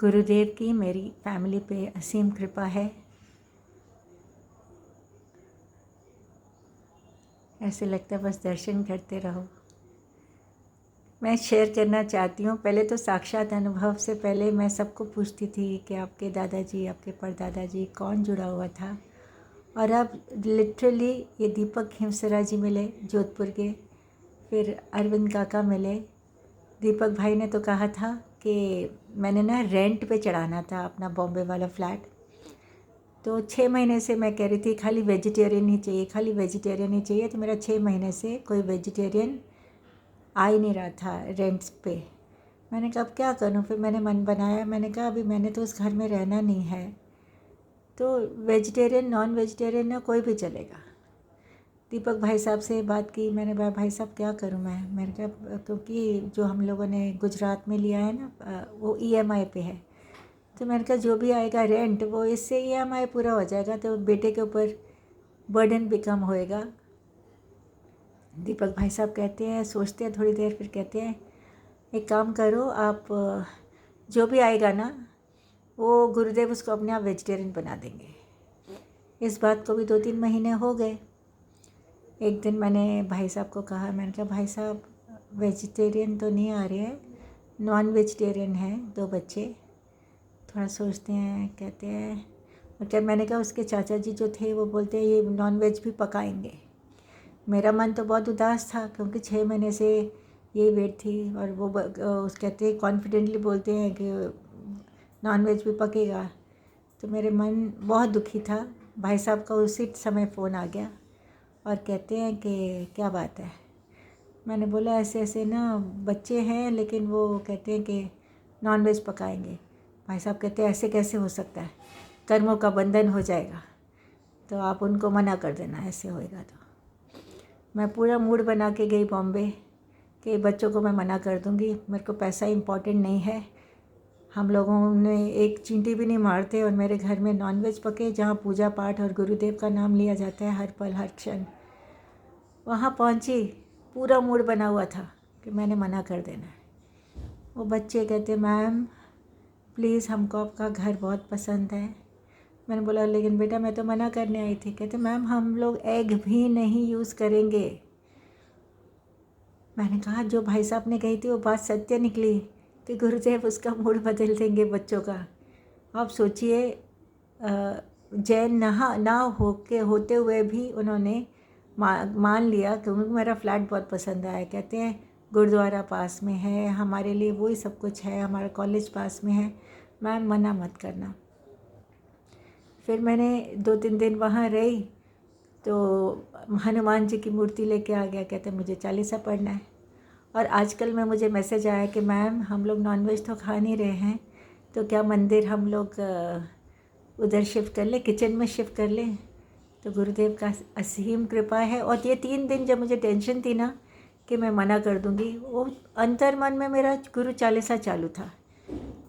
गुरुदेव की मेरी फैमिली पे असीम कृपा है। ऐसे लगता है बस दर्शन करते रहो। मैं शेयर करना चाहती हूँ। पहले तो साक्षात अनुभव से पहले मैं सबको पूछती थी कि आपके दादाजी, आपके परदादाजी कौन जुड़ा हुआ था, और अब लिटरली ये दीपक हिमसरा जी मिले जोधपुर के, फिर अरविंद काका मिले। दीपक भाई ने तो कहा था कि मैंने ना रेंट पे चढ़ाना था अपना बॉम्बे वाला फ्लैट, तो 6 महीने से मैं कह रही थी खाली वेजिटेरियन ही चाहिए, खाली वेजिटेरियन ही चाहिए। तो मेरा 6 महीने से कोई वेजिटेरियन आ ही नहीं रहा था रेंट्स पे। मैंने कहा अब क्या करूँ, फिर मैंने मन बनाया, मैंने कहा अभी मैंने तो उस घर में रहना नहीं है, तो वेजिटेरियन नॉन वेजिटेरियन ना कोई भी चलेगा। दीपक भाई साहब से बात की मैंने, भाई साहब क्या करूँ मैंने कहा क्योंकि जो हम लोगों ने गुजरात में लिया है ना वो EMI पे है, तो मैंने कहा जो भी आएगा रेंट वो इससे EMI पूरा हो जाएगा, तो बेटे के ऊपर बर्डन भी कम होएगा। दीपक भाई साहब कहते हैं, सोचते हैं थोड़ी देर, फिर कहते हैं एक काम करो आप, जो भी आएगा ना वो गुरुदेव उसको अपने आप वेजिटेरियन बना देंगे। इस बात को भी 2-3 महीने हो गए। एक दिन मैंने भाई साहब को कहा, मैंने कहा भाई साहब वेजिटेरियन तो नहीं आ रहे हैं, नॉन वेजिटेरियन हैं 2 बच्चे, थोड़ा सोचते हैं। कहते हैं, मतलब मैंने कहा उसके चाचा जी जो थे वो बोलते हैं ये नॉन वेज भी पकाएंगे। मेरा मन तो बहुत उदास था क्योंकि 6 महीने से यही वेट थी, और वो उस कहते हैं कॉन्फिडेंटली बोलते हैं कि नॉन वेज भी पकेगा, तो मेरे मन बहुत दुखी था। भाई साहब का उसी समय फ़ोन आ गया और कहते हैं कि क्या बात है। मैंने बोला ऐसे ऐसे ना बच्चे हैं, लेकिन वो कहते हैं कि नॉन वेज पकाएंगे। भाई साहब कहते हैं ऐसे कैसे हो सकता है, कर्मों का बंधन हो जाएगा, तो आप उनको मना कर देना ऐसे होएगा। तो मैं पूरा मूड बना के गई बॉम्बे कि बच्चों को मैं मना कर दूंगी, मेरे को पैसा इम्पॉर्टेंट नहीं है। हम लोगों ने एक चींटी भी नहीं मारते और मेरे घर में नॉनवेज पके, जहाँ पूजा पाठ और गुरुदेव का नाम लिया जाता है हर पल हर क्षण। वहाँ पहुँची, पूरा मूड बना हुआ था कि मैंने मना कर देना है। वो बच्चे कहते मैम प्लीज़ हमको आपका घर बहुत पसंद है। मैंने बोला लेकिन बेटा मैं तो मना करने आई थी। कहते मैम हम लोग एग भी नहीं यूज़ करेंगे। मैंने कहा जो भाई साहब ने कही थी वो बात सत्य निकली कि गुरुदेव उसका मूड बदल देंगे बच्चों का। आप सोचिए, जैन ना होते हुए भी उन्होंने मान लिया क्योंकि मेरा फ्लैट बहुत पसंद आया। कहते हैं गुरुद्वारा पास में है, हमारे लिए वही सब कुछ है, हमारा कॉलेज पास में है, मैम मना मत करना। फिर मैंने 2-3 दिन वहाँ रही तो हनुमान जी की मूर्ति लेके आ गया। कहते मुझे चालीसा पढ़ना है। और आजकल में मुझे मैसेज आया कि मैम हम लोग नॉनवेज तो खा नहीं रहे हैं, तो क्या मंदिर हम लोग उधर शिफ्ट कर लें, किचन में शिफ्ट कर लें। तो गुरुदेव का असीम कृपा है। और ये 3 दिन जब मुझे टेंशन थी ना कि मैं मना कर दूंगी, वो अंतर मन में मेरा गुरु चालीसा चालू था।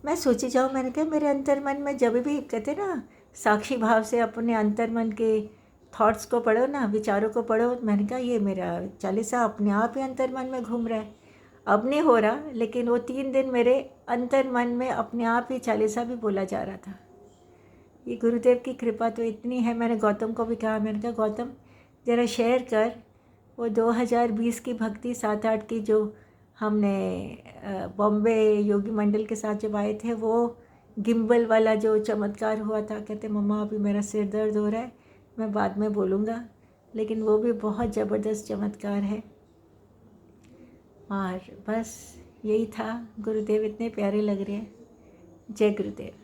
मैं सोची जाऊँ, मैंने कहा मेरे अंतर मन में जब भी कहते ना साक्षी भाव से अपने अंतर मन के थॉट्स को पढ़ो ना, विचारों को पढ़ो, मैंने कहा ये मेरा चालीसा अपने आप ही अंतर मन में घूम रहा है। अब नहीं हो रहा, लेकिन वो 3 दिन मेरे अंतर मन में अपने आप ही चालीसा भी बोला जा रहा था। ये गुरुदेव की कृपा तो इतनी है। मैंने गौतम को भी कहा, मैंने कहा गौतम ज़रा शेयर कर वो 2020 की भक्ति 7-8 की जो हमने बॉम्बे योगी मंडल के साथ जब आए थे, वो गिम्बल वाला जो चमत्कार हुआ था। कहते मम्मा अभी मेरा सिर दर्द हो रहा है, मैं बाद में बोलूँगा, लेकिन वो भी बहुत ज़बरदस्त चमत्कार है। और बस यही था। गुरुदेव इतने प्यारे लग रहे हैं। जय गुरुदेव।